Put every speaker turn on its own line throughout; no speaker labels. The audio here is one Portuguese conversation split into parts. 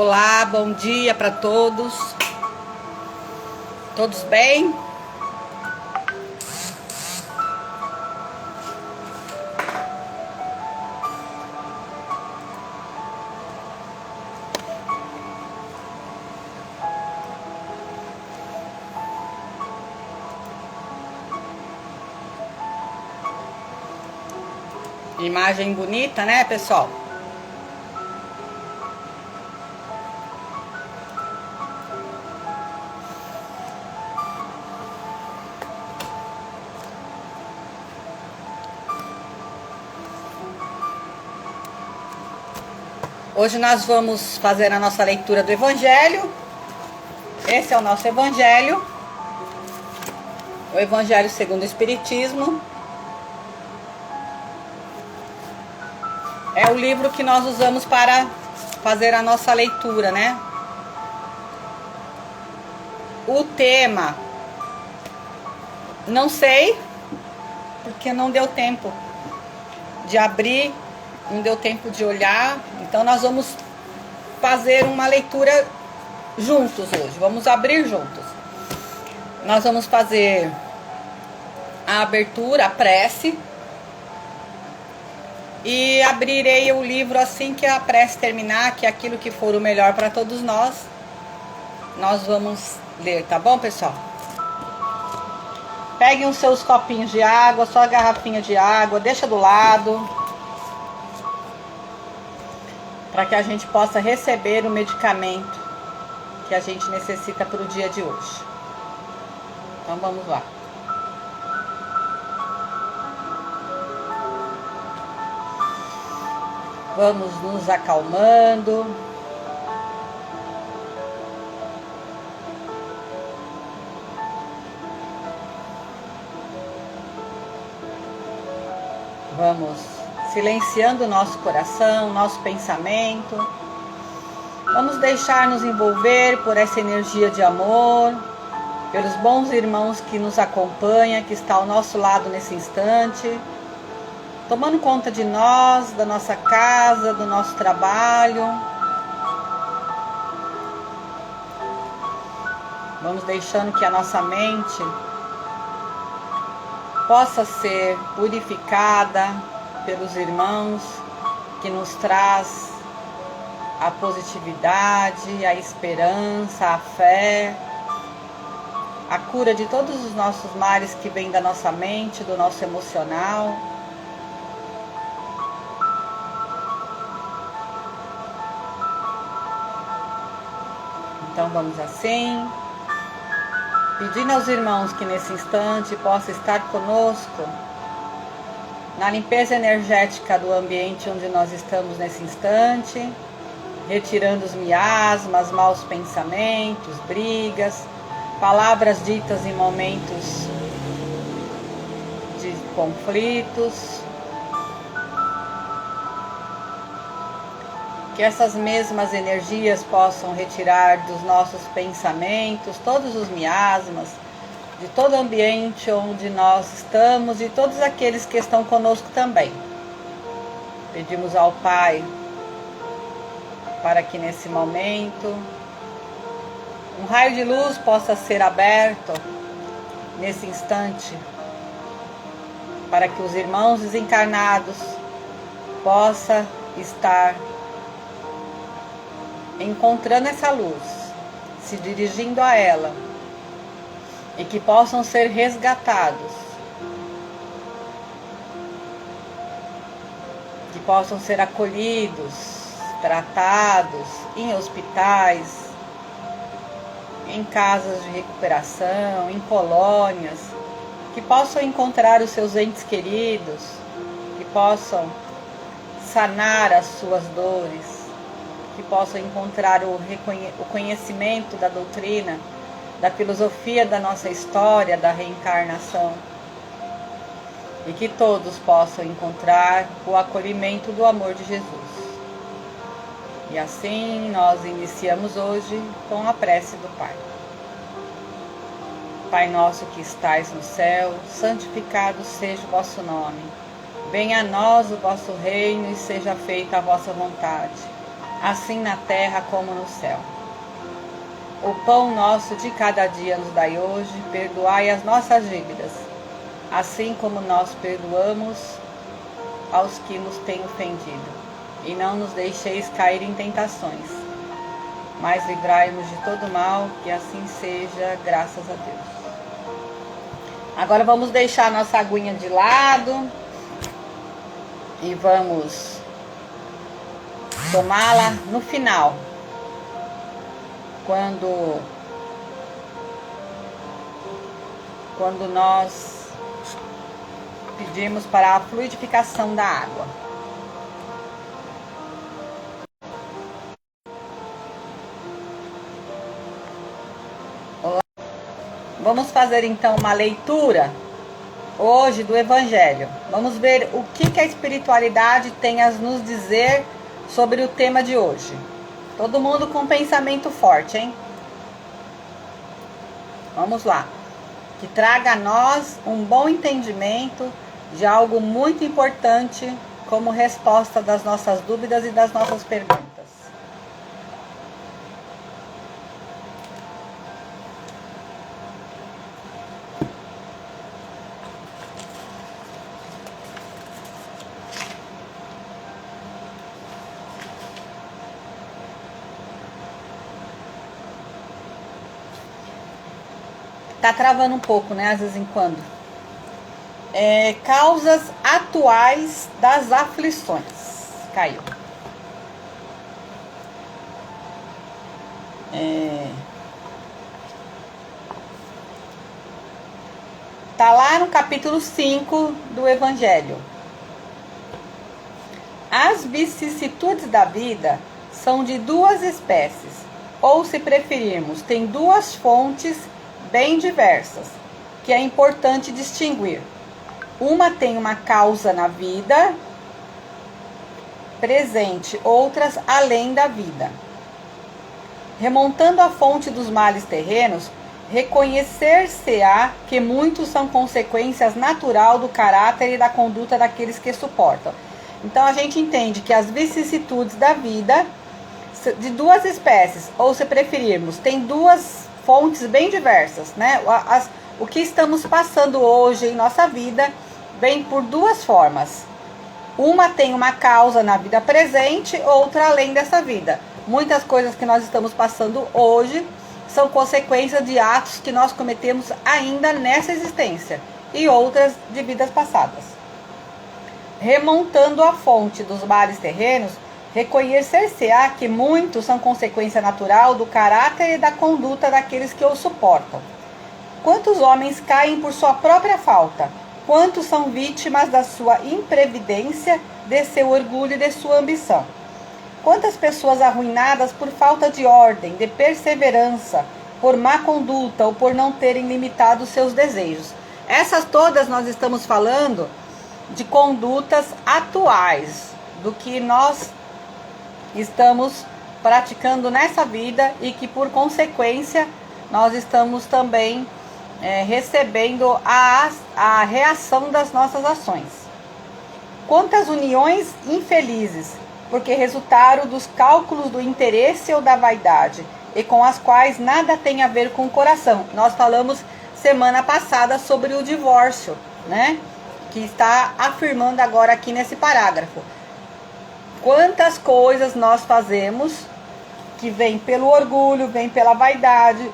Olá, bom dia para todos. Todos bem? Imagem bonita, né, pessoal? Hoje nós vamos fazer a nossa leitura do Evangelho. Esse é o nosso Evangelho. O Evangelho segundo o Espiritismo. É o livro que nós usamos para fazer a nossa leitura, né? O tema, não sei, porque não deu tempo de abrir, não deu tempo de olhar. Então nós vamos fazer uma leitura juntos hoje, vamos abrir juntos. Nós vamos fazer a abertura, a prece, e abrirei o livro assim que a prece terminar, que é aquilo que for o melhor para todos nós vamos ler, tá bom, pessoal? Peguem os seus copinhos de água, só a garrafinha de água, deixa do lado, para que a gente possa receber o medicamento que a gente necessita para o dia de hoje. Então vamos lá. Vamos nos acalmando. Vamos silenciando o nosso coração, nosso pensamento. Vamos deixar nos envolver por essa energia de amor, pelos bons irmãos que nos acompanham, que está ao nosso lado nesse instante, tomando conta de nós, da nossa casa, do nosso trabalho. Vamos deixando que a nossa mente possa ser purificada pelos irmãos que nos traz a positividade, a esperança, a fé, a cura de todos os nossos males que vêm da nossa mente, do nosso emocional. Então vamos assim, pedindo aos irmãos que nesse instante possam estar conosco na limpeza energética do ambiente onde nós estamos nesse instante, retirando os miasmas, maus pensamentos, brigas, palavras ditas em momentos de conflitos. Que essas mesmas energias possam retirar dos nossos pensamentos todos os miasmas, de todo o ambiente onde nós estamos e todos aqueles que estão conosco também. Pedimos ao Pai para que nesse momento um raio de luz possa ser aberto nesse instante, para que os irmãos desencarnados possam estar encontrando essa luz, se dirigindo a ela, e que possam ser resgatados, que possam ser acolhidos, tratados em hospitais, em casas de recuperação, em colônias, que possam encontrar os seus entes queridos, que possam sanar as suas dores, que possam encontrar o conhecimento da doutrina, da filosofia da nossa história, da reencarnação, e que todos possam encontrar o acolhimento do amor de Jesus. E assim nós iniciamos hoje com a prece do Pai. Pai nosso que estais no céu, santificado seja o vosso nome. Venha a nós o vosso reino e seja feita a vossa vontade, assim na terra como no céu. O pão nosso de cada dia nos dai hoje, perdoai as nossas dívidas, assim como nós perdoamos aos que nos têm ofendido. E não nos deixeis cair em tentações, mas livrai-nos de todo mal, que assim seja, graças a Deus. Agora vamos deixar a nossa aguinha de lado e vamos tomá-la no final, quando nós pedimos para a fluidificação da água. Vamos fazer então uma leitura hoje do Evangelho. Vamos ver o que a espiritualidade tem a nos dizer sobre o tema de hoje. Todo mundo com pensamento forte, hein? Vamos lá. Que traga a nós um bom entendimento de algo muito importante como resposta das nossas dúvidas e das nossas perguntas. Tá travando um pouco, né? Às vezes em quando. Causas atuais das aflições. Caiu. Tá lá no capítulo 5 do Evangelho. As vicissitudes da vida são de duas espécies, ou, se preferirmos, tem duas fontes bem diversas, que é importante distinguir. Uma tem uma causa na vida presente, outras além da vida. Remontando a fonte dos males terrenos, reconhecer-se-á que muitos são consequências natural do caráter e da conduta daqueles que suportam. Então a gente entende que as vicissitudes da vida de duas espécies, ou, se preferirmos, tem duas fontes bem diversas, né? O que estamos passando hoje em nossa vida vem por duas formas. Uma tem uma causa na vida presente, outra além dessa vida. Muitas coisas que nós estamos passando hoje são consequências de atos que nós cometemos ainda nessa existência e outras de vidas passadas. Remontando a fonte dos males terrenos, reconhecer-se-á que muitos são consequência natural do caráter e da conduta daqueles que o suportam. Quantos homens caem por sua própria falta? Quantos são vítimas da sua imprevidência, de seu orgulho e de sua ambição? Quantas pessoas arruinadas por falta de ordem, de perseverança, por má conduta ou por não terem limitado seus desejos? Essas todas nós estamos falando de condutas atuais, do que nós estamos praticando nessa vida e que, por consequência, nós estamos também recebendo a reação das nossas ações. Quantas uniões infelizes, porque resultaram dos cálculos do interesse ou da vaidade, e com as quais nada tem a ver com o coração. Nós falamos semana passada sobre o divórcio, né? Que está afirmando agora aqui nesse parágrafo. Quantas coisas nós fazemos que vem pelo orgulho, vem pela vaidade,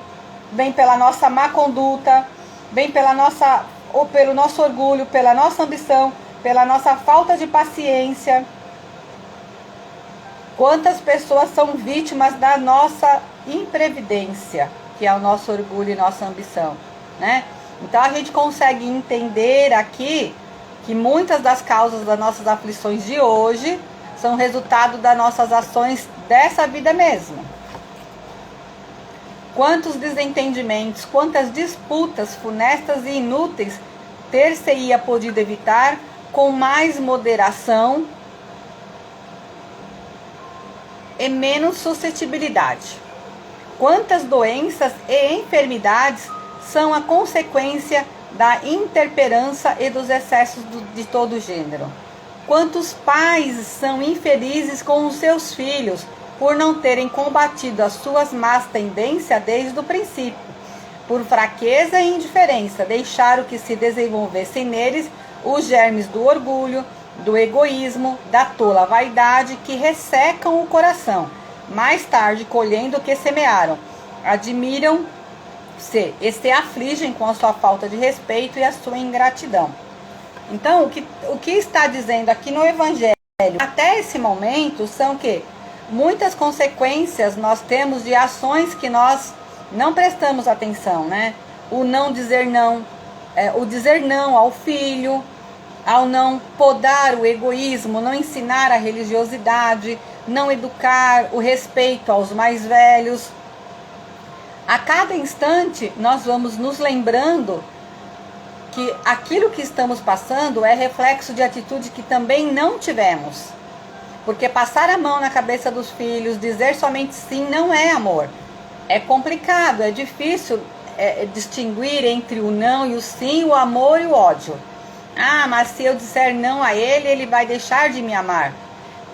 vem pela nossa má conduta, vem pelo nosso orgulho, pela nossa ambição, pela nossa falta de paciência. Quantas pessoas são vítimas da nossa imprevidência, que é o nosso orgulho e nossa ambição, né? Então a gente consegue entender aqui que muitas das causas das nossas aflições de hoje são resultado das nossas ações dessa vida mesmo. Quantos desentendimentos, quantas disputas funestas e inúteis ter-se-ia podido evitar com mais moderação e menos suscetibilidade. Quantas doenças e enfermidades são a consequência da intemperança e dos excessos de todo gênero. Quantos pais são infelizes com os seus filhos por não terem combatido as suas más tendências desde o princípio. Por fraqueza e indiferença, deixaram que se desenvolvessem neles os germes do orgulho, do egoísmo, da tola vaidade, que ressecam o coração, mais tarde colhendo o que semearam. Admiram-se e se afligem com a sua falta de respeito e a sua ingratidão. Então, o que está dizendo aqui no Evangelho, até esse momento, são que muitas consequências nós temos de ações que nós não prestamos atenção, né? O não dizer não, o dizer não ao filho, ao não podar o egoísmo, não ensinar a religiosidade, não educar o respeito aos mais velhos. A cada instante nós vamos nos lembrando que aquilo que estamos passando é reflexo de atitude que também não tivemos. Porque passar a mão na cabeça dos filhos, dizer somente sim, não é amor. É complicado, é difícil distinguir entre o não e o sim, o amor e o ódio. Ah, mas se eu disser não a ele, ele vai deixar de me amar.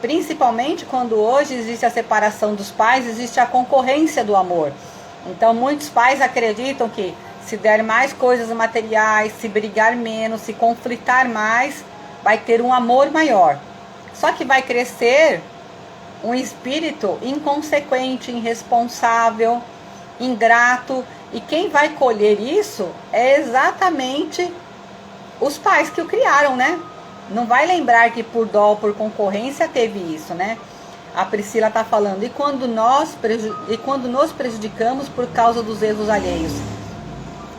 Principalmente quando hoje existe a separação dos pais, existe a concorrência do amor. Então muitos pais acreditam que se der mais coisas materiais, se brigar menos, se conflitar mais, vai ter um amor maior. Só que vai crescer um espírito inconsequente, irresponsável, ingrato. E quem vai colher isso é exatamente os pais que o criaram, né? Não vai lembrar que por dó ou por concorrência teve isso, né? A Priscila está falando, e quando nos prejudicamos por causa dos erros alheios?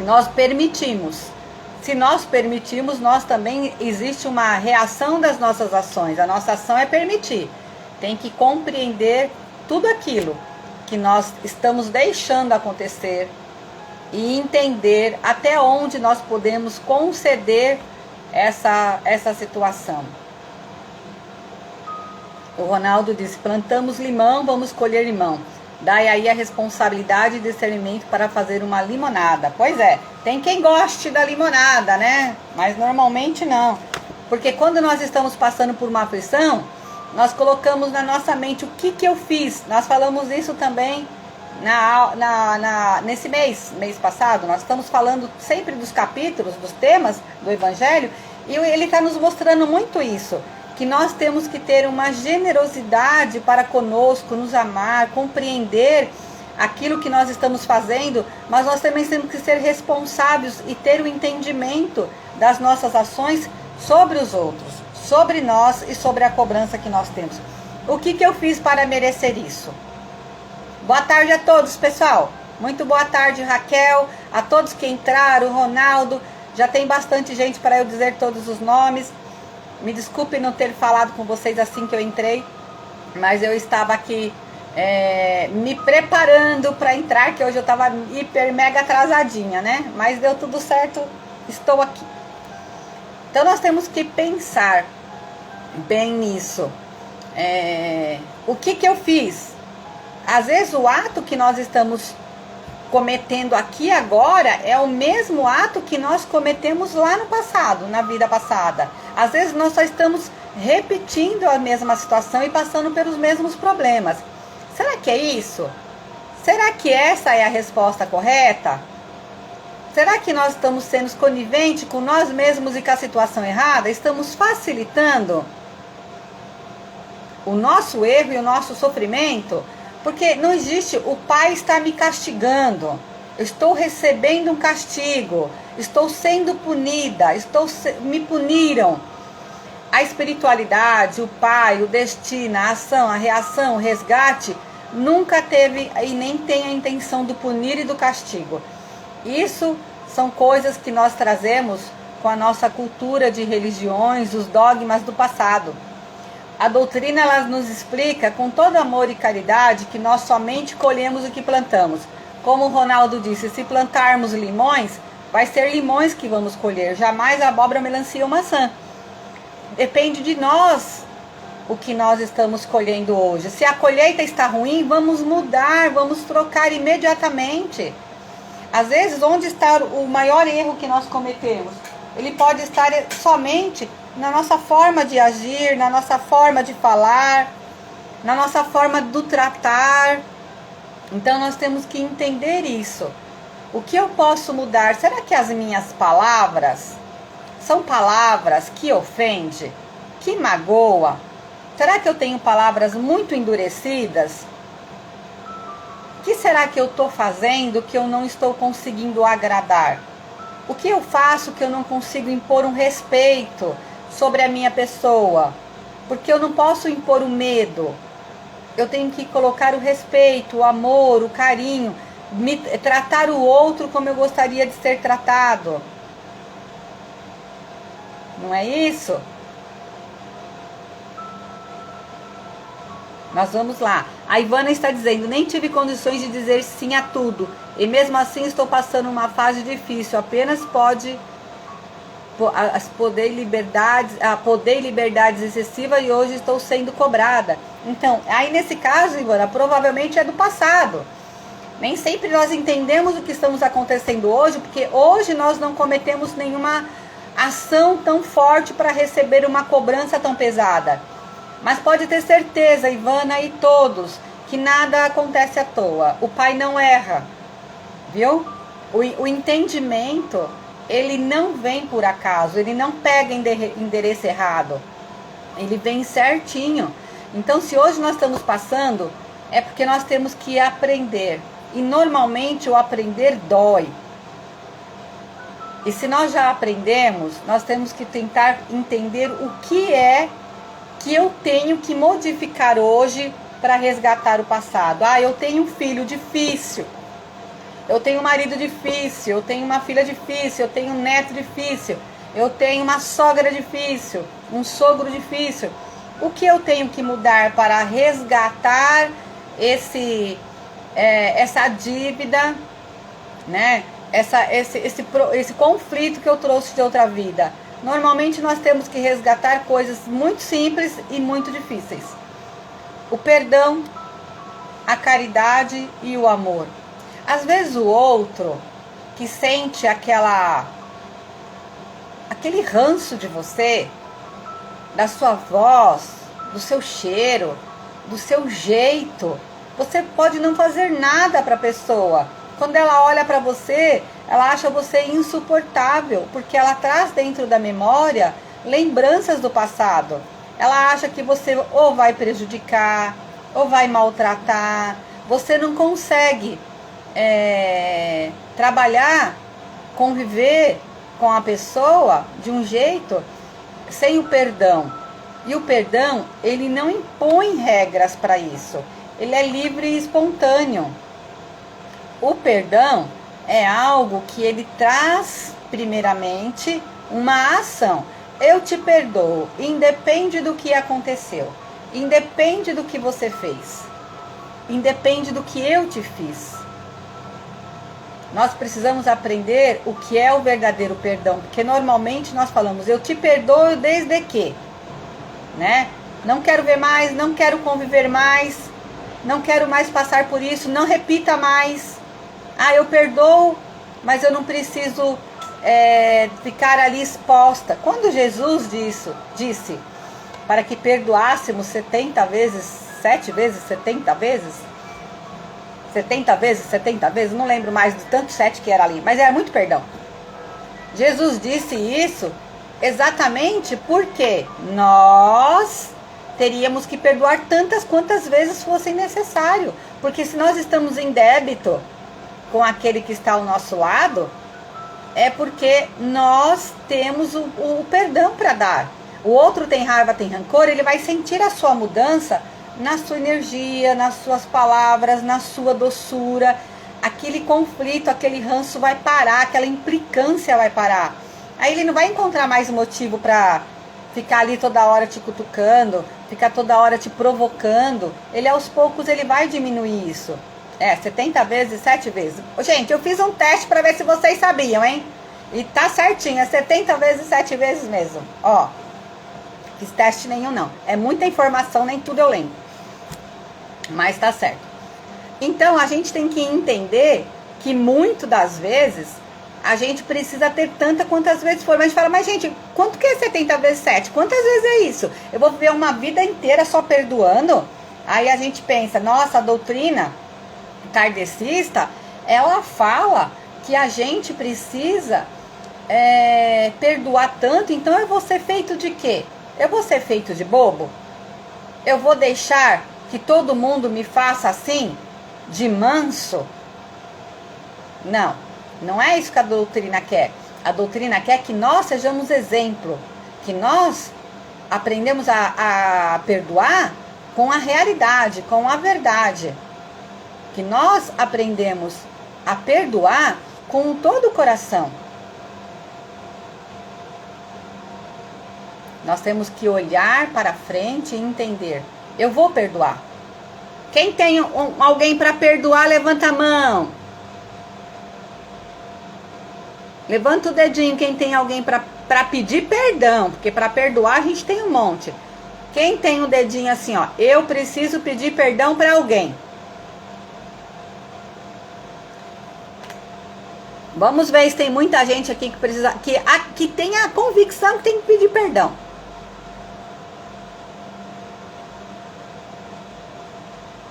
Nós permitimos. Se nós permitimos, nós também existe uma reação das nossas ações. A nossa ação é permitir. Tem que compreender tudo aquilo que nós estamos deixando acontecer e entender até onde nós podemos conceder essa situação. O Ronaldo disse, plantamos limão, vamos colher limão. Dai aí a responsabilidade e discernimento para fazer uma limonada. Pois é, tem quem goste da limonada, né? Mas normalmente não. Porque quando nós estamos passando por uma aflição, nós colocamos na nossa mente o que eu fiz. Nós falamos isso também nesse mês passado. Nós estamos falando sempre dos capítulos, dos temas do Evangelho. E ele está nos mostrando muito isso. Que nós temos que ter uma generosidade para conosco, nos amar, compreender aquilo que nós estamos fazendo, mas nós também temos que ser responsáveis e ter o entendimento das nossas ações sobre os outros, sobre nós e sobre a cobrança que nós temos. O que eu fiz para merecer isso? Boa tarde a todos, pessoal. Muito boa tarde, Raquel, a todos que entraram, Ronaldo. Já tem bastante gente para eu dizer todos os nomes. Me desculpe não ter falado com vocês assim que eu entrei, mas eu estava aqui me preparando para entrar, que hoje eu estava hiper mega atrasadinha, né? Mas deu tudo certo, estou aqui. Então nós temos que pensar bem nisso. O que eu fiz? Às vezes o ato que nós estamos cometendo aqui agora é o mesmo ato que nós cometemos lá no passado, na vida passada. Às vezes nós só estamos repetindo a mesma situação e passando pelos mesmos problemas. Será que é isso? Será que essa é a resposta correta? Será que nós estamos sendo coniventes com nós mesmos e com a situação errada? Estamos facilitando o nosso erro e o nosso sofrimento? Porque não existe, o pai está me castigando, eu estou recebendo um castigo, estou sendo punida, me puniram. A espiritualidade, o pai, o destino, a ação, a reação, o resgate, nunca teve e nem tem a intenção do punir e do castigo. Isso são coisas que nós trazemos com a nossa cultura de religiões, os dogmas do passado. A doutrina ela nos explica com todo amor e caridade que nós somente colhemos o que plantamos. Como o Ronaldo disse, se plantarmos limões, vai ser limões que vamos colher, jamais abóbora, melancia ou maçã. Depende de nós o que nós estamos colhendo hoje. Se a colheita está ruim, vamos mudar, vamos trocar imediatamente. Às vezes, onde está o maior erro que nós cometemos? Ele pode estar somente na nossa forma de agir, na nossa forma de falar, na nossa forma do tratar. Então nós temos que entender isso. O que eu posso mudar? Será que as minhas palavras são palavras que ofendem, que magoam? Será que eu tenho palavras muito endurecidas? O que será que eu estou fazendo que eu não estou conseguindo agradar? O que eu faço que eu não consigo impor um respeito sobre a minha pessoa? Porque eu não posso impor o medo. Eu tenho que colocar o respeito, o amor, o carinho, tratar o outro como eu gostaria de ser tratado. Não é isso? Nós vamos lá. A Ivana está dizendo: nem tive condições de dizer sim a tudo. E mesmo assim estou passando uma fase difícil. Apenas poder liberdades excessivas e hoje estou sendo cobrada. Então, aí nesse caso, Ivana, provavelmente é do passado. Nem sempre nós entendemos o que estamos acontecendo hoje, porque hoje nós não cometemos nenhuma ação tão forte para receber uma cobrança tão pesada. Mas pode ter certeza, Ivana e todos, que nada acontece à toa. O Pai não erra, viu? O entendimento, ele não vem por acaso, ele não pega endereço errado. Ele vem certinho. Então, se hoje nós estamos passando, é porque nós temos que aprender. E normalmente o aprender dói. E se nós já aprendemos, nós temos que tentar entender o que é que eu tenho que modificar hoje para resgatar o passado. Ah, eu tenho um filho difícil, eu tenho um marido difícil, eu tenho uma filha difícil, eu tenho um neto difícil, eu tenho uma sogra difícil, um sogro difícil. O que eu tenho que mudar para resgatar essa dívida, né? Esse conflito que eu trouxe de outra vida? Normalmente nós temos que resgatar coisas muito simples e muito difíceis. O perdão, a caridade e o amor. Às vezes o outro que sente aquele ranço de você, da sua voz, do seu cheiro, do seu jeito, você pode não fazer nada para a pessoa. Quando ela olha para você, ela acha você insuportável, porque ela traz dentro da memória lembranças do passado. Ela acha que você ou vai prejudicar, ou vai maltratar. Você não consegue trabalhar, conviver com a pessoa de um jeito sem o perdão. E o perdão, ele não impõe regras para isso. Ele é livre e espontâneo. O perdão é algo que ele traz, primeiramente, uma ação. Eu te perdoo, independe do que aconteceu, independe do que você fez, independe do que eu te fiz. Nós precisamos aprender o que é o verdadeiro perdão, porque normalmente nós falamos, eu te perdoo desde que, né? Não quero ver mais, não quero conviver mais, não quero mais passar por isso, não repita mais. Ah, eu perdoo, mas eu não preciso ficar ali exposta. Quando Jesus disse para que perdoássemos 70 vezes, 7 vezes, 70 vezes, 70 vezes, 70 vezes, não lembro mais de tanto 7 que era ali, mas era muito perdão. Jesus disse isso exatamente porque nós teríamos que perdoar tantas quantas vezes fosse necessário. Porque se nós estamos em débito com aquele que está ao nosso lado, é porque nós temos o perdão para dar. O outro tem raiva, tem rancor, ele vai sentir a sua mudança na sua energia, nas suas palavras, na sua doçura. Aquele conflito, aquele ranço vai parar, aquela implicância vai parar. Aí ele não vai encontrar mais motivo para ficar ali toda hora te cutucando, ficar toda hora te provocando. Ele aos poucos ele vai diminuir isso. 70 vezes, 7 vezes. Gente, eu fiz um teste para ver se vocês sabiam, hein? E tá certinho, é 70 vezes, 7 vezes mesmo. Ó, fiz teste nenhum não. É muita informação, nem tudo eu lembro. Mas tá certo. Então, a gente tem que entender que muito das vezes, a gente precisa ter tanta quantas vezes for. Mas a gente fala, mas gente, quanto que é 70 vezes 7? Quantas vezes é isso? Eu vou viver uma vida inteira só perdoando? Aí a gente pensa, nossa, a doutrina kardecista, ela fala que a gente precisa perdoar tanto, então eu vou ser feito de quê? Eu vou ser feito de bobo? Eu vou deixar que todo mundo me faça assim, de manso? Não, não é isso que a doutrina quer. A doutrina quer que nós sejamos exemplo, que nós aprendemos a perdoar com a realidade, com a verdade. Que nós aprendemos a perdoar com todo o coração. Nós temos que olhar para frente e entender. Eu vou perdoar. Quem tem alguém para perdoar, levanta a mão. Levanta o dedinho quem tem alguém para pedir perdão. Porque para perdoar a gente tem um monte. Quem tem o dedinho assim, ó. Eu preciso pedir perdão para alguém. Vamos ver se tem muita gente aqui que precisa, que tem a convicção que tem que pedir perdão.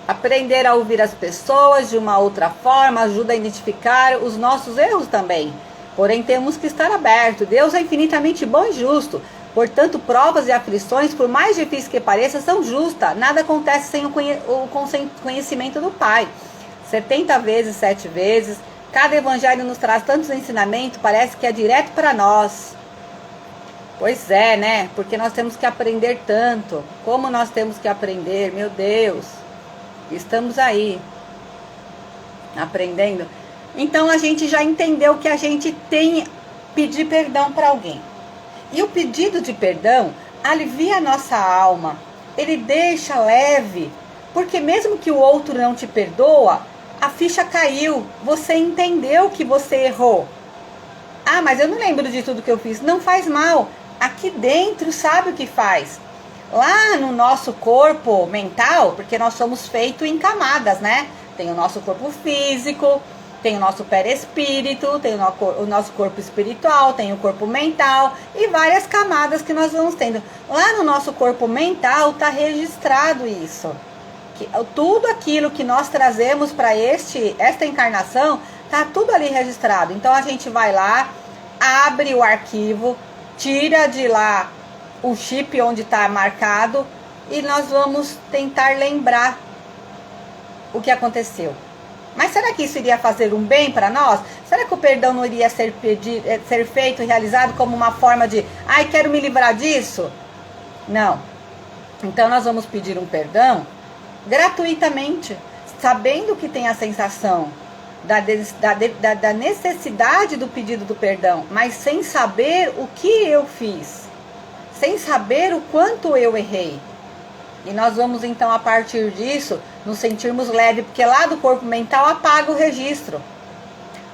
Aprender a ouvir as pessoas de uma outra forma ajuda a identificar os nossos erros também. Porém, temos que estar abertos. Deus é infinitamente bom e justo. Portanto, provas e aflições, por mais difíceis que pareçam, são justas. Nada acontece sem o conhecimento do Pai. 70 vezes, 7 vezes. Cada evangelho nos traz tantos ensinamentos, parece que é direto para nós. Pois é, né? Porque nós temos que aprender tanto. Como nós temos que aprender, meu Deus. Estamos aí, aprendendo. Então a gente já entendeu que a gente tem que pedir perdão para alguém. E o pedido de perdão alivia a nossa alma. Ele deixa leve. Porque mesmo que o outro não te perdoa, a ficha caiu, você entendeu que você errou. Ah, mas eu não lembro de tudo que eu fiz. Não faz mal. Aqui dentro sabe o que faz. Lá no nosso corpo mental, porque nós somos feitos em camadas, né? Tem o nosso corpo físico, tem o nosso perispírito, tem o nosso corpo espiritual, tem o corpo mental e várias camadas que nós vamos tendo. Lá no nosso corpo mental está registrado isso. Que tudo aquilo que nós trazemos para esta encarnação, tá tudo ali registrado. Então a gente vai lá, abre o arquivo, tira de lá o chip onde está marcado e nós vamos tentar lembrar o que aconteceu. Mas será que isso iria fazer um bem para nós? Será que o perdão não iria ser feito, realizado como uma forma de, ai, quero me livrar disso? Não. Então nós vamos pedir um perdão gratuitamente, sabendo que tem a sensação da necessidade do pedido do perdão, mas sem saber o que eu fiz, sem saber o quanto eu errei. E nós vamos então, a partir disso, nos sentirmos leve, porque lá do corpo mental apaga o registro.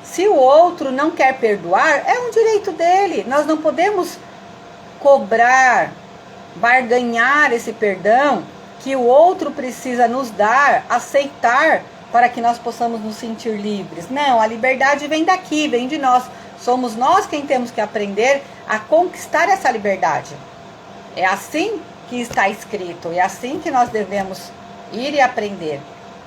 Se o outro não quer perdoar, é um direito dele. Nós não podemos cobrar, barganhar esse perdão que o outro precisa nos dar, aceitar, para que nós possamos nos sentir livres. Não, a liberdade vem daqui, vem de nós. Somos nós quem temos que aprender a conquistar essa liberdade. É assim que está escrito, é assim que nós devemos ir e aprender.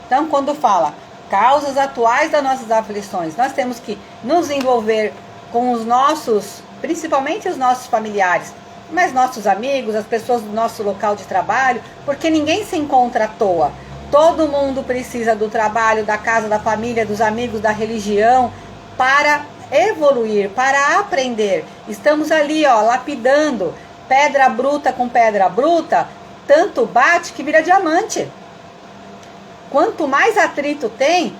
Então, quando fala causas atuais das nossas aflições, nós temos que nos envolver com os nossos, principalmente os nossos familiares, mas nossos amigos, as pessoas do nosso local de trabalho, porque ninguém se encontra à toa. Todo mundo precisa do trabalho, da casa, da família, dos amigos, da religião, para evoluir, para aprender. Estamos ali, ó, lapidando, pedra bruta com pedra bruta, tanto bate que vira diamante. Quanto mais atrito tem,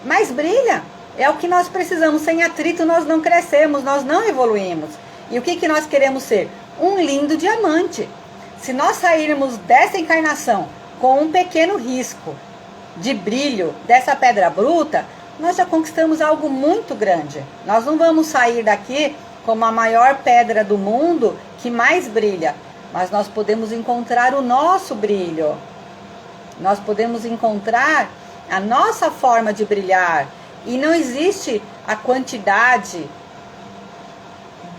mais brilha. É o que nós precisamos. Sem atrito nós não crescemos, nós não evoluímos. E o que nós queremos ser? Um lindo diamante. Se nós sairmos dessa encarnação com um pequeno risco de brilho dessa pedra bruta, nós já conquistamos algo muito grande. Nós não vamos sair daqui como a maior pedra do mundo que mais brilha, mas nós podemos encontrar o nosso brilho. Nós podemos encontrar a nossa forma de brilhar. E não existe a quantidade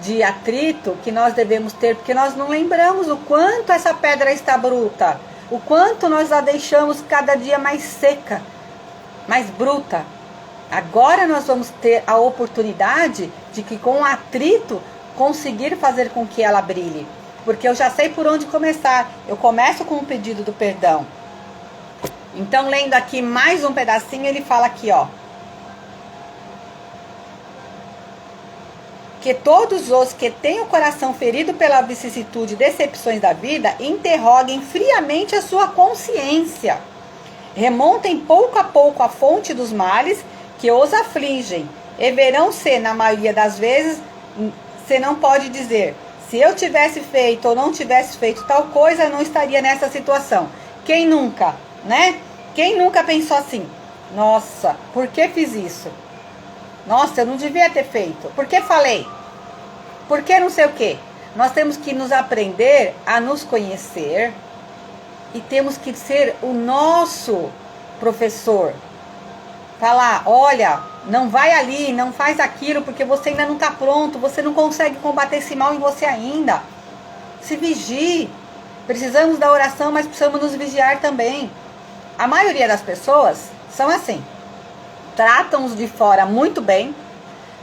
de atrito que nós devemos ter, porque nós não lembramos o quanto essa pedra está bruta, o quanto nós a deixamos cada dia mais seca, mais bruta. Agora nós vamos ter a oportunidade de que com o atrito conseguir fazer com que ela brilhe. Porque eu já sei por onde começar. Eu começo com o pedido do perdão. Então, lendo aqui mais um pedacinho, ele fala aqui, ó. Que todos os que têm o coração ferido pela vicissitude e decepções da vida, interroguem friamente a sua consciência. Remontem pouco a pouco a fonte dos males que os afligem. E verão se, na maioria das vezes, você não pode dizer, se eu tivesse feito ou não tivesse feito tal coisa, eu não estaria nessa situação. Quem nunca, né? Quem nunca pensou assim? Nossa, por que fiz isso? Nossa, eu não devia ter feito. Por que falei? Por que não sei o quê? Nós temos que nos aprender a nos conhecer e temos que ser o nosso professor. Falar, olha, não vai ali, não faz aquilo, porque você ainda não está pronto, você não consegue combater esse mal em você ainda. Se vigie. Precisamos da oração, mas precisamos nos vigiar também. A maioria das pessoas são assim. Tratam os de fora muito bem,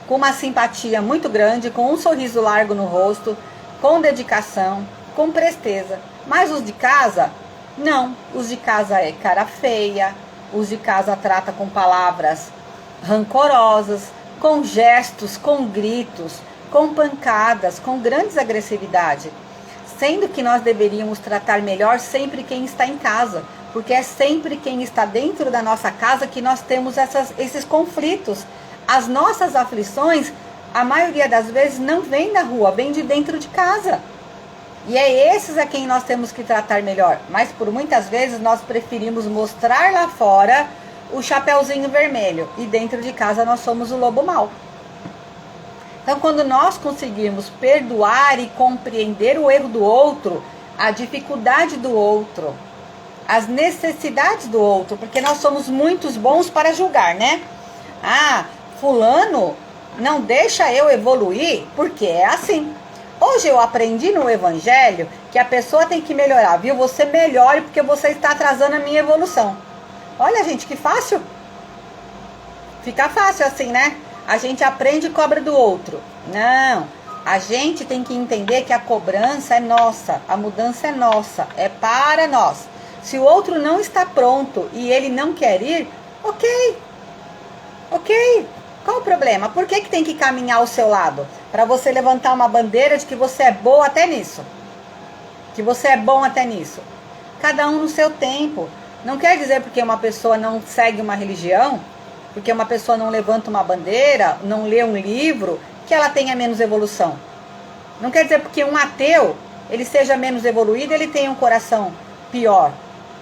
com uma simpatia muito grande, com um sorriso largo no rosto, com dedicação, com presteza. Mas os de casa, não. Os de casa é cara feia, os de casa trata com palavras rancorosas, com gestos, com gritos, com pancadas, com grandes agressividade. Sendo que nós deveríamos tratar melhor sempre quem está em casa, porque é sempre quem está dentro da nossa casa que nós temos esses conflitos. As nossas aflições, a maioria das vezes, não vem da rua, vem de dentro de casa. E é esses a quem nós temos que tratar melhor. Mas por muitas vezes nós preferimos mostrar lá fora o chapeuzinho vermelho. E dentro de casa nós somos o lobo mau. Então quando nós conseguirmos perdoar e compreender o erro do outro, a dificuldade do outro, as necessidades do outro, porque nós somos muito bons para julgar, né? Ah, fulano não deixa eu evoluir, porque é assim. Hoje eu aprendi no Evangelho que a pessoa tem que melhorar, viu? Você melhore porque você está atrasando a minha evolução. Olha, gente, que fácil. Fica fácil assim, né? A gente aprende e cobra do outro. Não, a gente tem que entender que a cobrança é nossa, a mudança é nossa, é para nós. Se o outro não está pronto e ele não quer ir, ok. Qual o problema? Por que tem que caminhar ao seu lado? Para você levantar uma bandeira de que você é boa até nisso. Que você é bom até nisso. Cada um no seu tempo. Não quer dizer porque uma pessoa não segue uma religião, porque uma pessoa não levanta uma bandeira, não lê um livro, que ela tenha menos evolução. Não quer dizer porque um ateu, ele seja menos evoluído, ele tenha um coração pior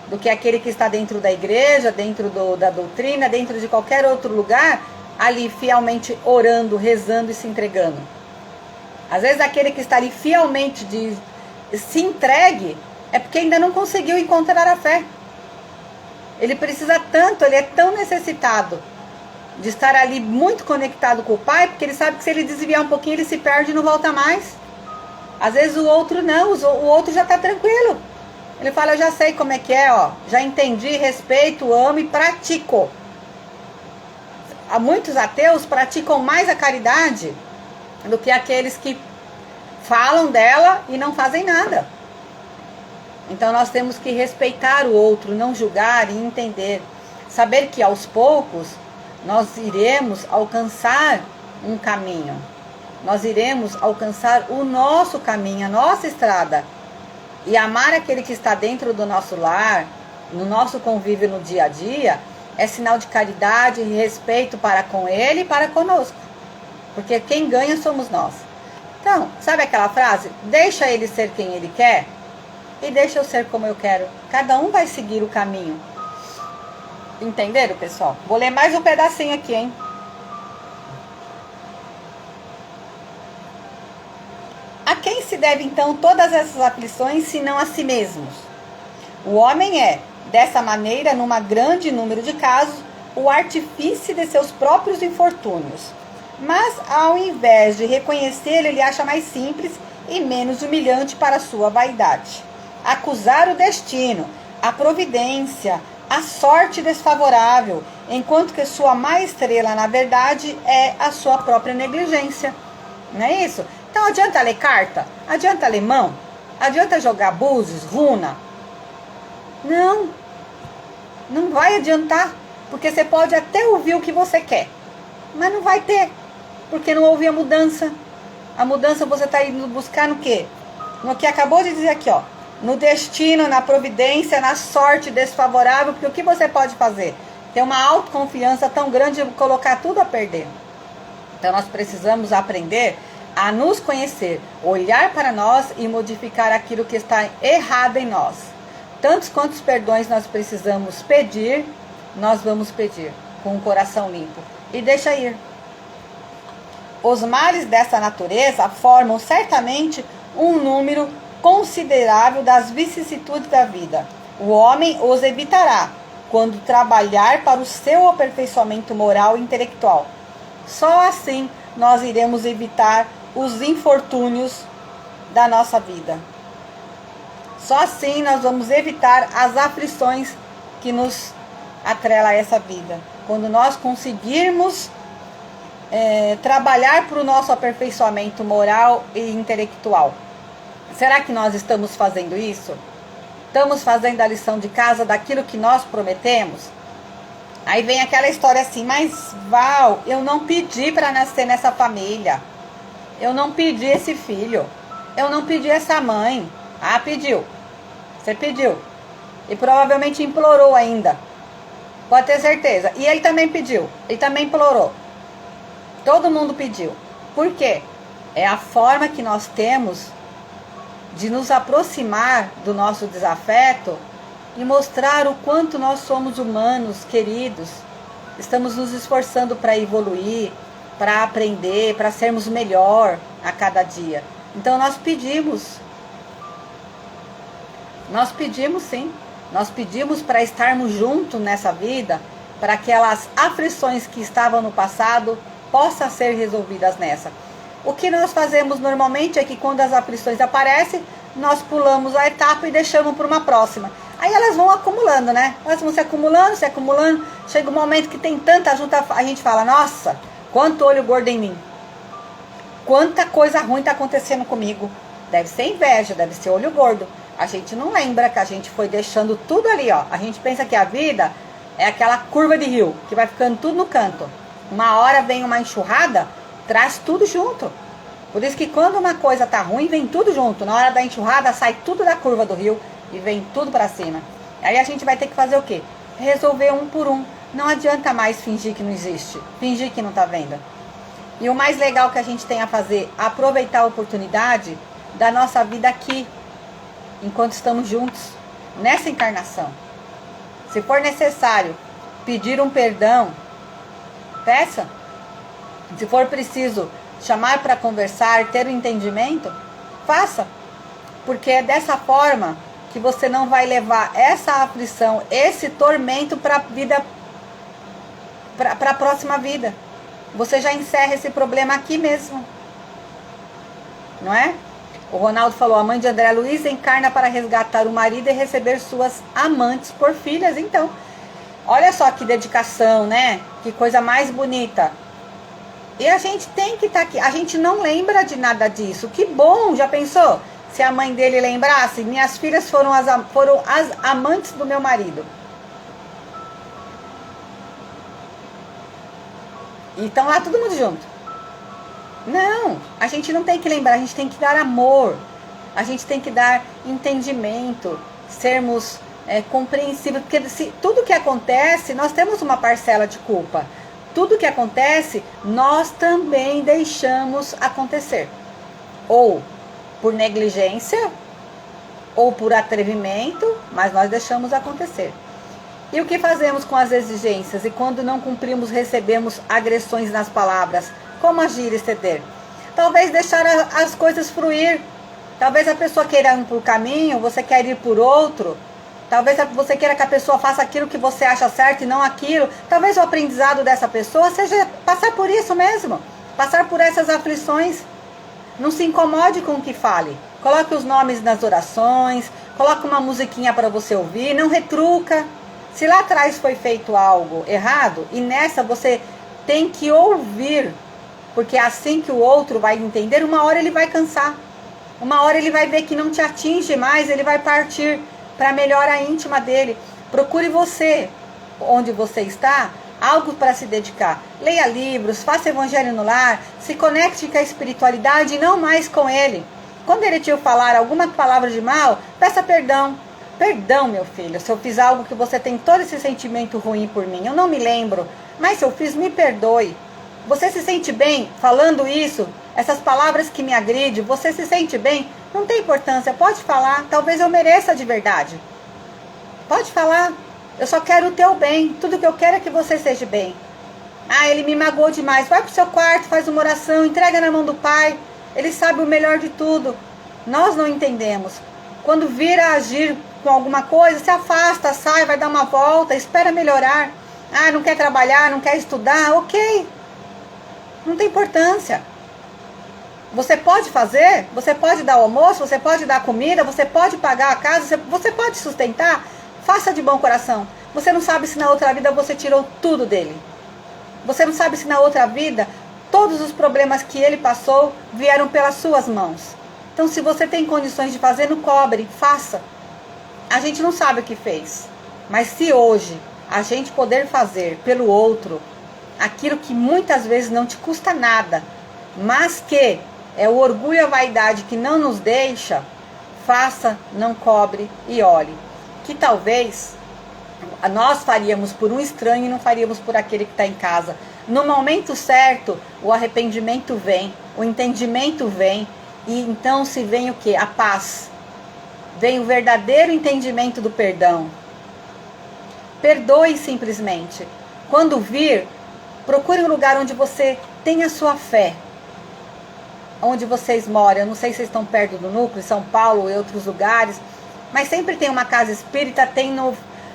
do que aquele que está dentro da igreja, dentro da doutrina, dentro de qualquer outro lugar, ali fielmente orando, rezando e se entregando. Às vezes aquele que está ali fielmente se entregue, é porque ainda não conseguiu encontrar a fé. Ele precisa tanto, ele é tão necessitado de estar ali muito conectado com o Pai, porque ele sabe que se ele desviar um pouquinho, ele se perde e não volta mais. Às vezes o outro não, o outro já está tranquilo. Ele fala, eu já sei como é que é, ó, já entendi, respeito, amo e pratico. Muitos ateus praticam mais a caridade do que aqueles que falam dela e não fazem nada. Então nós temos que respeitar o outro, não julgar e entender. Saber que aos poucos nós iremos alcançar um caminho. Nós iremos alcançar o nosso caminho, a nossa estrada. E amar aquele que está dentro do nosso lar, no nosso convívio no dia a dia, é sinal de caridade e respeito para com ele e para conosco. Porque quem ganha somos nós. Então, sabe aquela frase? Deixa ele ser quem ele quer e deixa eu ser como eu quero. Cada um vai seguir o caminho. Entenderam, pessoal? Vou ler mais um pedacinho aqui, hein? A quem se deve então todas essas aflições, senão a si mesmos? O homem é, dessa maneira, num grande número de casos, o artífice de seus próprios infortúnios. Mas, ao invés de reconhecê-lo, ele acha mais simples e menos humilhante para a sua vaidade acusar o destino, a providência, a sorte desfavorável, enquanto que sua má estrela, na verdade, é a sua própria negligência. Não é isso? Então adianta ler carta? Adianta ler mão? Adianta jogar búzios, runa? Não. Não vai adiantar. Porque você pode até ouvir o que você quer, mas não vai ter. Porque não houve a mudança. A mudança você está indo buscar no quê? No que acabou de dizer aqui, ó. No destino, na providência, na sorte desfavorável. Porque o que você pode fazer? Ter uma autoconfiança tão grande de colocar tudo a perder. Então nós precisamos aprender a nos conhecer, olhar para nós e modificar aquilo que está errado em nós. Tantos quantos perdões nós precisamos pedir, nós vamos pedir com o coração limpo. E deixa ir. Os males dessa natureza formam certamente um número considerável das vicissitudes da vida. O homem os evitará quando trabalhar para o seu aperfeiçoamento moral e intelectual. Só assim nós iremos evitar os infortúnios da nossa vida. Só assim nós vamos evitar as aflições que nos atrela a essa vida. Quando nós conseguirmos trabalhar para o nosso aperfeiçoamento moral e intelectual. Será que nós estamos fazendo isso? Estamos fazendo a lição de casa daquilo que nós prometemos? Aí vem aquela história assim, mas Val, eu não pedi para nascer nessa família. Eu não pedi esse filho. Eu não pedi essa mãe. Ah, pediu. Você pediu. E provavelmente implorou ainda. Pode ter certeza. E ele também pediu. Ele também implorou. Todo mundo pediu. Por quê? É a forma que nós temos de nos aproximar do nosso desafeto e mostrar o quanto nós somos humanos, queridos. Estamos nos esforçando para evoluir, para aprender, para sermos melhor a cada dia. Então nós pedimos. Nós pedimos sim. Nós pedimos para estarmos juntos nessa vida, para aquelas aflições que estavam no passado possam ser resolvidas nessa. O que nós fazemos normalmente é que quando as aflições aparecem, nós pulamos a etapa e deixamos para uma próxima. Aí elas vão acumulando, né? Elas vão se acumulando, se acumulando. Chega um momento que tem tanta junta, a gente fala, nossa, quanto olho gordo em mim. Quanta coisa ruim está acontecendo comigo. Deve ser inveja, deve ser olho gordo. A gente não lembra que a gente foi deixando tudo ali, ó. A gente pensa que a vida é aquela curva de rio, que vai ficando tudo no canto. Uma hora vem uma enxurrada, traz tudo junto. Por isso que quando uma coisa tá ruim, vem tudo junto. Na hora da enxurrada, sai tudo da curva do rio e vem tudo para cima. Aí a gente vai ter que fazer o quê? Resolver um por um. Não adianta mais fingir que não existe, fingir que não tá vendo. E o mais legal que a gente tem a fazer, aproveitar a oportunidade da nossa vida aqui, enquanto estamos juntos, nessa encarnação. Se for necessário pedir um perdão, peça. Se for preciso chamar para conversar, ter um entendimento, faça. Porque é dessa forma que você não vai levar essa aflição, esse tormento para a vida, para a próxima vida. Você já encerra esse problema aqui mesmo. Não é? O Ronaldo falou, a mãe de André Luiz encarna para resgatar o marido e receber suas amantes por filhas. Então, olha só que dedicação, né? Que coisa mais bonita. E a gente tem que estar aqui. A gente não lembra de nada disso. Que bom, já pensou? Se a mãe dele lembrasse, minhas filhas foram as amantes do meu marido. E estão lá todo mundo junto. Não, a gente não tem que lembrar, a gente tem que dar amor. A gente tem que dar entendimento, sermos compreensíveis. Porque se tudo que acontece, nós temos uma parcela de culpa. Tudo que acontece, nós também deixamos acontecer. Ou por negligência, ou por atrevimento, mas nós deixamos acontecer. E o que fazemos com as exigências? E quando não cumprimos, recebemos agressões nas palavras. Como agir e ceder? Talvez deixar as coisas fluir. Talvez a pessoa queira ir por um caminho, você quer ir por outro. Talvez você queira que a pessoa faça aquilo que você acha certo e não aquilo. Talvez o aprendizado dessa pessoa seja passar por isso mesmo. Passar por essas aflições. Não se incomode com o que fale. Coloque os nomes nas orações. coloca uma musiquinha para você ouvir, não retruca. Se lá atrás foi feito algo errado, e nessa você tem que ouvir, porque é assim que o outro vai entender, uma hora ele vai cansar. Uma hora ele vai ver que não te atinge mais, ele vai partir para a melhora íntima dele. Procure você, onde você está, algo para se dedicar. Leia livros, faça evangelho no lar, se conecte com a espiritualidade e não mais com ele. Quando ele te falar alguma palavra de mal, peça perdão. Perdão, meu filho, se eu fiz algo que você tem todo esse sentimento ruim por mim. Eu não me lembro, mas se eu fiz, me perdoe. Você se sente bem falando isso? Essas palavras que me agridem, você se sente bem? Não tem importância, pode falar. Talvez eu mereça de verdade. Pode falar. Eu só quero o teu bem. Tudo que eu quero é que você seja bem. Ah, ele me magoou demais. Vai pro seu quarto, faz uma oração, entrega na mão do Pai. Ele sabe o melhor de tudo. Nós não entendemos. Quando vir a agir com alguma coisa, se afasta, sai, vai dar uma volta, espera melhorar. Ah, não quer trabalhar, não quer estudar, ok. Não tem importância. Você pode fazer, você pode dar o almoço, você pode dar comida, você pode pagar a casa, você pode sustentar. Faça de bom coração. Você não sabe se na outra vida você tirou tudo dele. Você não sabe se na outra vida todos os problemas que ele passou vieram pelas suas mãos. Então, se você tem condições de fazer, não cobre, faça. A gente não sabe o que fez. Mas se hoje a gente poder fazer pelo outro aquilo que muitas vezes não te custa nada, mas que é o orgulho e a vaidade que não nos deixa, faça, não cobre e olhe. Que talvez nós faríamos por um estranho e não faríamos por aquele que está em casa. No momento certo, o arrependimento vem, o entendimento vem, e então se vem o quê? A paz. Vem o verdadeiro entendimento do perdão. Perdoe simplesmente. Quando vir, procure um lugar onde você tenha sua fé. Onde vocês moram, eu não sei se vocês estão perto do núcleo, São Paulo e outros lugares, mas sempre tem uma casa espírita, tem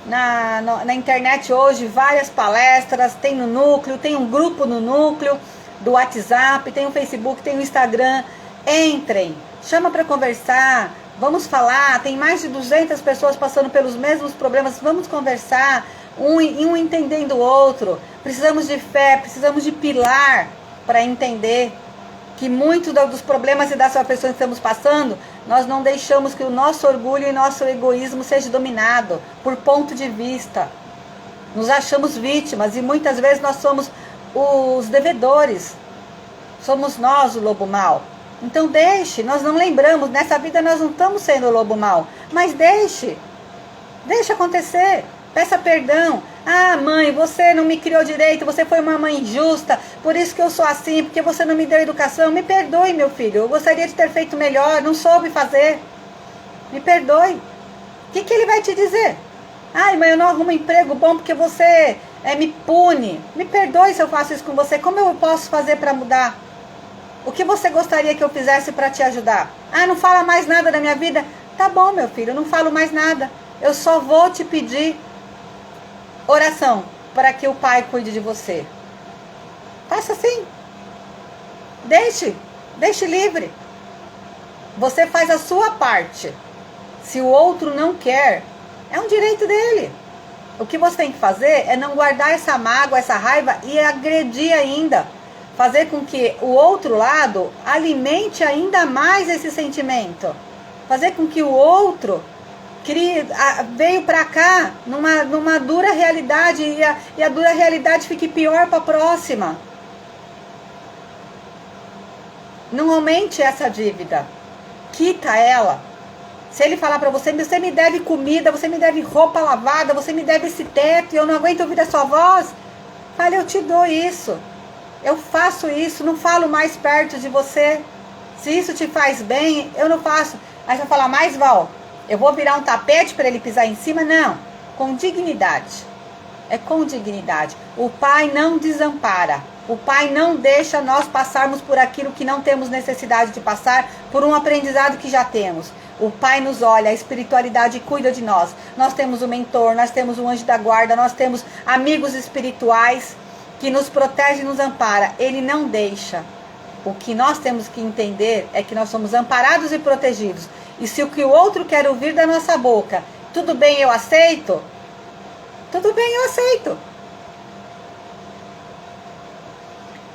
na internet hoje várias palestras, tem no núcleo, tem um grupo no núcleo do WhatsApp, tem o Facebook, tem o Instagram. Entrem, chama para conversar, vamos falar, tem mais de 200 pessoas passando pelos mesmos problemas, vamos conversar, um entendendo o outro. Precisamos de fé, precisamos de pilar para entender que muitos dos problemas e das aflições que estamos passando, nós não deixamos que o nosso orgulho e nosso egoísmo seja dominado por ponto de vista. Nos achamos vítimas e muitas vezes nós somos os devedores. Somos nós o lobo mau. Então deixe, nós não lembramos, nessa vida nós não estamos sendo o lobo mau, mas deixe acontecer, peça perdão. Ah, mãe, você não me criou direito, você foi uma mãe injusta, por isso que eu sou assim, porque você não me deu educação. Me perdoe, meu filho, eu gostaria de ter feito melhor, não soube fazer. Me perdoe. O que ele vai te dizer? Ai, mãe, eu não arrumo um emprego bom porque você me pune. Me perdoe se eu faço isso com você, como eu posso fazer para mudar? O que você gostaria que eu fizesse para te ajudar? Ah, não fala mais nada da minha vida? Tá bom, meu filho, não falo mais nada. Eu só vou te pedir oração para que o Pai cuide de você. Faça assim. Deixe livre. Você faz a sua parte. Se o outro não quer, é um direito dele. O que você tem que fazer é não guardar essa mágoa, essa raiva e agredir ainda. Fazer com que o outro lado alimente ainda mais esse sentimento. Fazer com que o outro veio para cá numa dura realidade e a dura realidade fique pior para a próxima. Não aumente essa dívida. Quita ela. Se ele falar para você, você me deve comida, você me deve roupa lavada, você me deve esse teto e eu não aguento ouvir a sua voz, fale, eu te dou isso. Eu faço isso, não falo mais perto de você. Se isso te faz bem, eu não faço. Aí você vai falar, mas Val, eu vou virar um tapete para ele pisar em cima? Não, com dignidade. É com dignidade. O Pai não desampara. O Pai não deixa nós passarmos por aquilo que não temos necessidade de passar, por um aprendizado que já temos. O Pai nos olha, a espiritualidade cuida de nós. Nós temos um mentor, nós temos um anjo da guarda, nós temos amigos espirituais que nos protege e nos ampara. Ele não deixa. O que nós temos que entender é que nós somos amparados e protegidos. E se o que o outro quer ouvir da nossa boca, tudo bem, eu aceito? Tudo bem, eu aceito.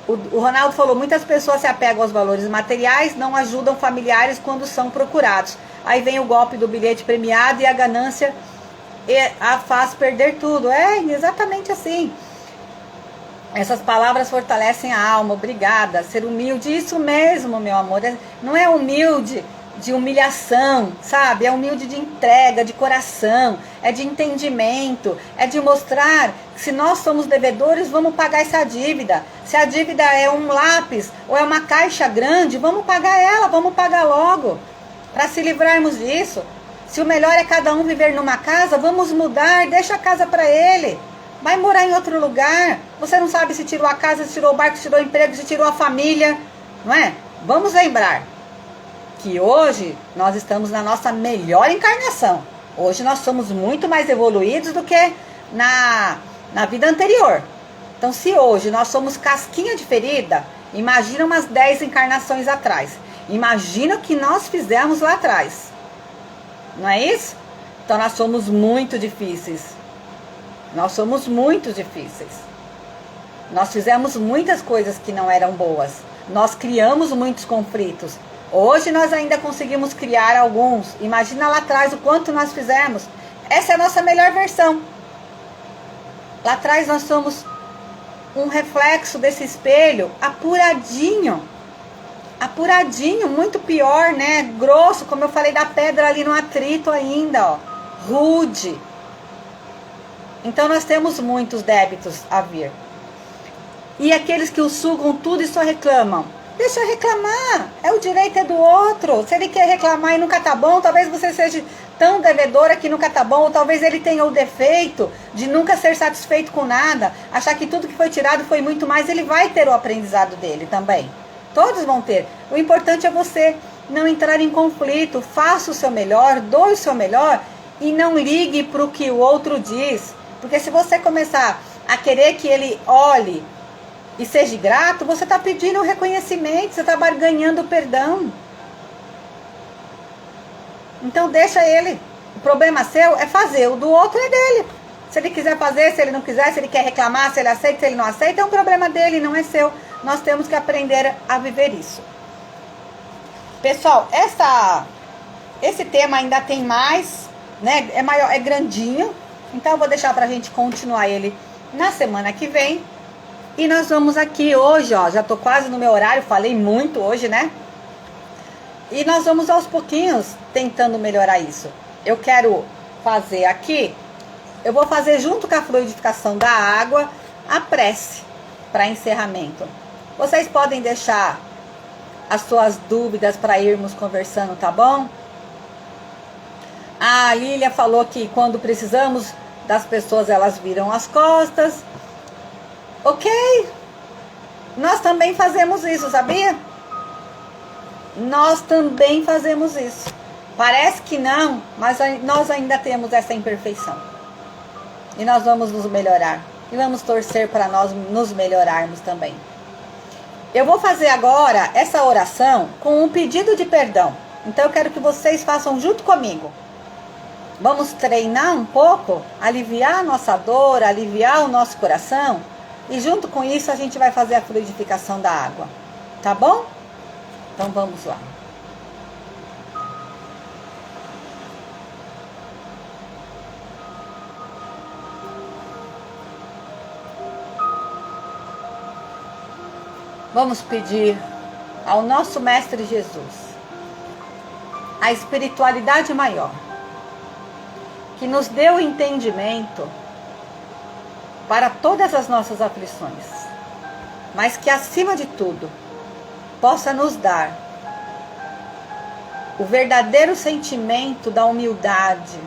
O Ronaldo falou, muitas pessoas se apegam aos valores materiais, não ajudam familiares quando são procurados. Aí vem o golpe do bilhete premiado e a ganância a faz perder tudo. É exatamente assim. Essas palavras fortalecem a alma. Obrigada. Ser humilde, isso mesmo, meu amor. Não é humilde de humilhação, sabe? É humilde de entrega, de coração, é de entendimento, é de mostrar que se nós somos devedores, vamos pagar essa dívida. Se a dívida é um lápis ou é uma caixa grande, vamos pagar ela, vamos pagar logo, para se livrarmos disso. Se o melhor é cada um viver numa casa, vamos mudar, deixa a casa para ele. Vai morar em outro lugar. Você não sabe se tirou a casa, se tirou o barco, se tirou o emprego, se tirou a família, não é? Vamos lembrar que hoje nós estamos na nossa melhor encarnação. Hoje nós somos muito mais evoluídos do que na vida anterior. Então, se hoje nós somos casquinha de ferida, imagina umas 10 encarnações atrás. Imagina o que nós fizemos lá atrás. Não é isso? Então, nós somos muito difíceis. Nós somos muito difíceis. Nós fizemos muitas coisas que não eram boas. Nós criamos muitos conflitos. Hoje nós ainda conseguimos criar alguns. Imagina lá atrás o quanto nós fizemos. Essa é a nossa melhor versão. Lá atrás nós somos um reflexo desse espelho apuradinho. Apuradinho, muito pior, né? Grosso, como eu falei da pedra ali no atrito ainda, ó. Rude. Então nós temos muitos débitos a vir. E aqueles que o sugam tudo e só reclamam. Deixa eu reclamar, o direito é do outro. Se ele quer reclamar e nunca tá bom, talvez você seja tão devedora que nunca tá bom, ou talvez ele tenha o defeito de nunca ser satisfeito com nada, achar que tudo que foi tirado foi muito mais, ele vai ter o aprendizado dele também. Todos vão ter. O importante é você não entrar em conflito, faça o seu melhor, doe o seu melhor e não ligue para o que o outro diz. Porque se você começar a querer que ele olhe e seja grato, você está pedindo um reconhecimento, você está barganhando o perdão. Então deixa ele. O problema seu é fazer, o do outro é dele. Se ele quiser fazer, se ele não quiser, se ele quer reclamar, se ele aceita, se ele não aceita, é um problema dele, não é seu. Nós temos que aprender a viver isso. Pessoal, esse tema ainda tem mais, né? É maior, é grandinho. Então eu vou deixar pra gente continuar ele na semana que vem. E nós vamos aqui hoje, ó, já tô quase no meu horário, falei muito hoje, né? E nós vamos aos pouquinhos tentando melhorar isso. Eu quero fazer aqui, eu vou fazer junto com a fluidificação da água, a prece para encerramento. Vocês podem deixar as suas dúvidas para irmos conversando, tá bom? A Lília falou que quando precisamos das pessoas, elas viram as costas. Ok, nós também fazemos isso, sabia? Nós também fazemos isso. Parece que não, mas nós ainda temos essa imperfeição. E nós vamos nos melhorar. E vamos torcer para nós nos melhorarmos também. Eu vou fazer agora essa oração com um pedido de perdão. Então eu quero que vocês façam junto comigo. Vamos treinar um pouco, aliviar a nossa dor, aliviar o nosso coração. E junto com isso a gente vai fazer a fluidificação da água. Tá bom? Então vamos lá. Vamos pedir ao nosso Mestre Jesus, a espiritualidade maior, que nos dê o entendimento para todas as nossas aflições, mas que acima de tudo possa nos dar o verdadeiro sentimento da humildade,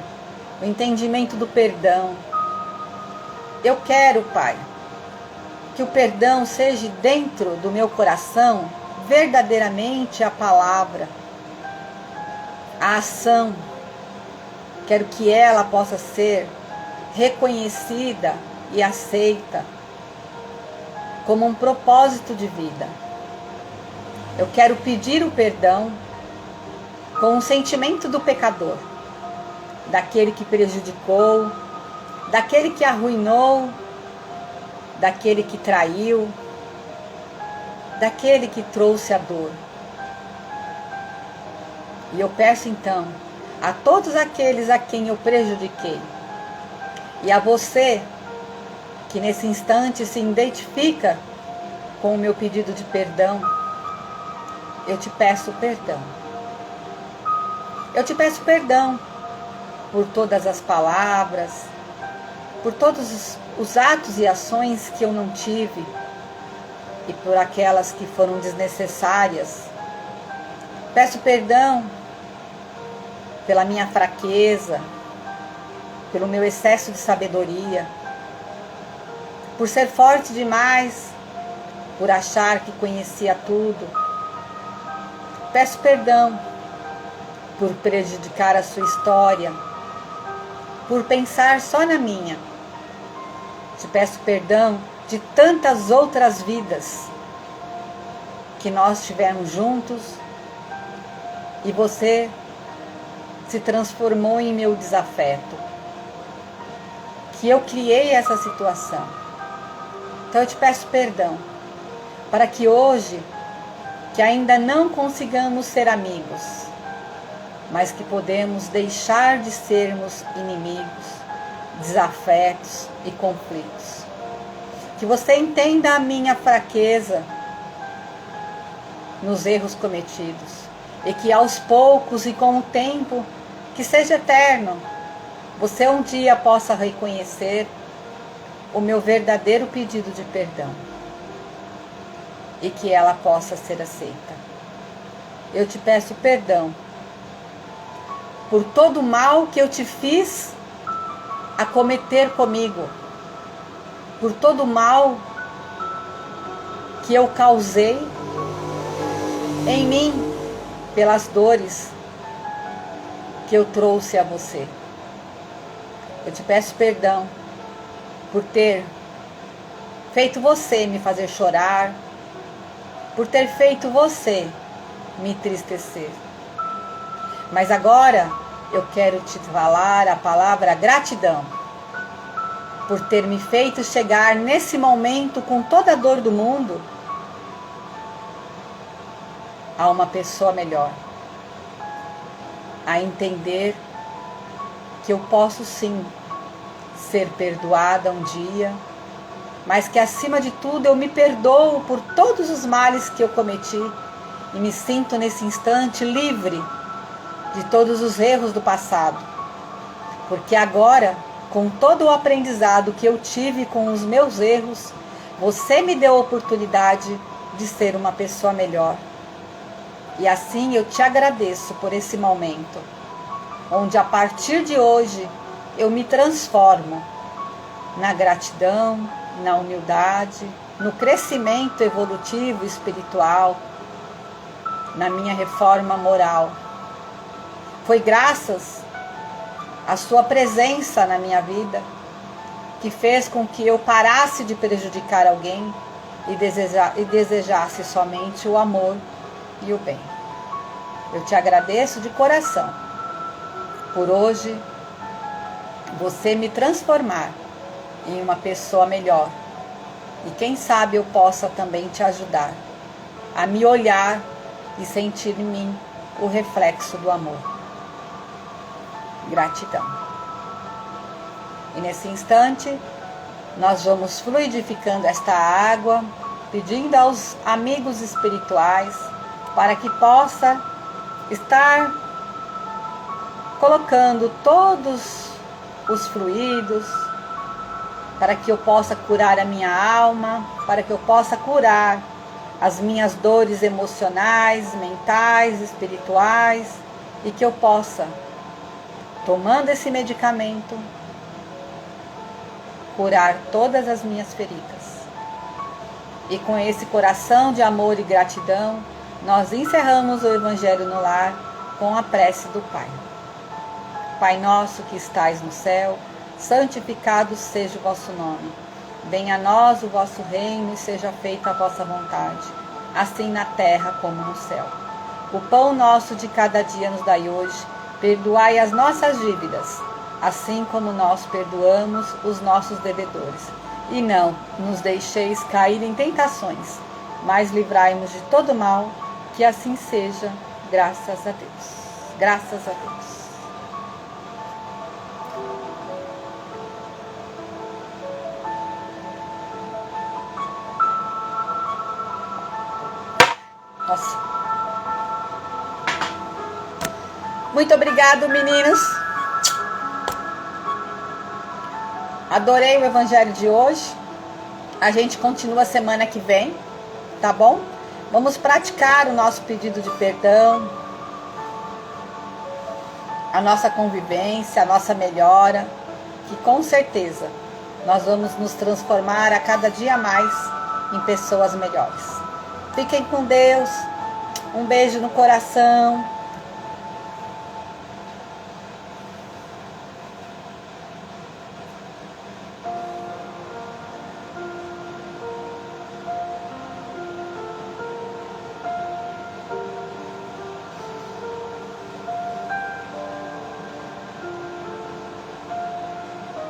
o entendimento do perdão. Eu quero, Pai, que o perdão seja dentro do meu coração verdadeiramente a palavra, a ação. Quero que ela possa ser reconhecida e aceita como um propósito de vida. Eu quero pedir o perdão com o sentimento do pecador, daquele que prejudicou, daquele que arruinou, daquele que traiu, daquele que trouxe a dor. E eu peço então a todos aqueles a quem eu prejudiquei, e a você que nesse instante se identifica com o meu pedido de perdão, eu te peço perdão. Eu te peço perdão por todas as palavras, por todos os atos e ações que eu não tive e por aquelas que foram desnecessárias. Peço perdão pela minha fraqueza, pelo meu excesso de sabedoria, por ser forte demais, por achar que conhecia tudo. Peço perdão por prejudicar a sua história, por pensar só na minha. Te peço perdão de tantas outras vidas que nós tivemos juntos e você se transformou em meu desafeto, que eu criei essa situação. Então eu te peço perdão, para que hoje, que ainda não consigamos ser amigos, mas que podemos deixar de sermos inimigos, desafetos e conflitos. Que você entenda a minha fraqueza nos erros cometidos e que aos poucos e com o tempo, que seja eterno, você um dia possa reconhecer o meu verdadeiro pedido de perdão e que ela possa ser aceita. Eu te peço perdão por todo o mal que eu te fiz a cometer comigo, por todo o mal que eu causei em mim, pelas dores que eu trouxe a você. Eu te peço perdão por ter feito você me fazer chorar, por ter feito você me entristecer. Mas agora eu quero te falar a palavra gratidão, por ter me feito chegar nesse momento com toda a dor do mundo a uma pessoa melhor, a entender que eu posso sim ser perdoada um dia, mas que acima de tudo eu me perdoo por todos os males que eu cometi e me sinto nesse instante livre de todos os erros do passado, porque agora, com todo o aprendizado que eu tive com os meus erros, você me deu a oportunidade de ser uma pessoa melhor. E assim eu te agradeço por esse momento, onde a partir de hoje eu me transformo na gratidão, na humildade, no crescimento evolutivo espiritual, na minha reforma moral. Foi graças à sua presença na minha vida que fez com que eu parasse de prejudicar alguém e desejasse somente o amor e o bem. Eu te agradeço de coração por hoje você me transformar em uma pessoa melhor. E quem sabe eu possa também te ajudar a me olhar e sentir em mim o reflexo do amor. Gratidão. E nesse instante, nós vamos fluidificando esta água, pedindo aos amigos espirituais para que possa estar colocando todos os fluidos, para que eu possa curar a minha alma, para que eu possa curar as minhas dores emocionais, mentais, espirituais, e que eu possa, tomando esse medicamento, curar todas as minhas feridas. E com esse coração de amor e gratidão, nós encerramos o Evangelho no Lar com a prece do Pai. Pai nosso que estais no céu, santificado seja o vosso nome. Venha a nós o vosso reino e seja feita a vossa vontade, assim na terra como no céu. O pão nosso de cada dia nos dai hoje. Perdoai as nossas dívidas, assim como nós perdoamos os nossos devedores. E não nos deixeis cair em tentações, mas livrai-nos de todo mal, que assim seja, graças a Deus. Graças a Deus. Nossa. Muito obrigado, meninos. Adorei o evangelho de hoje. A gente continua semana que vem, tá bom? Vamos praticar o nosso pedido de perdão, a nossa convivência, a nossa melhora, que com certeza nós vamos nos transformar a cada dia mais em pessoas melhores. Fiquem com Deus. Um beijo no coração.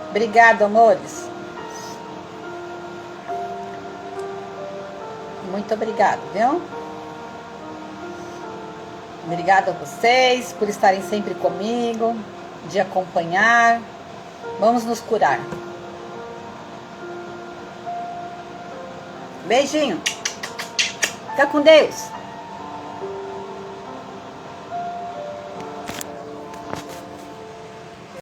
Obrigada, amores. Muito obrigada, viu? Obrigada a vocês por estarem sempre comigo, de acompanhar. Vamos nos curar. Beijinho. Fica com Deus.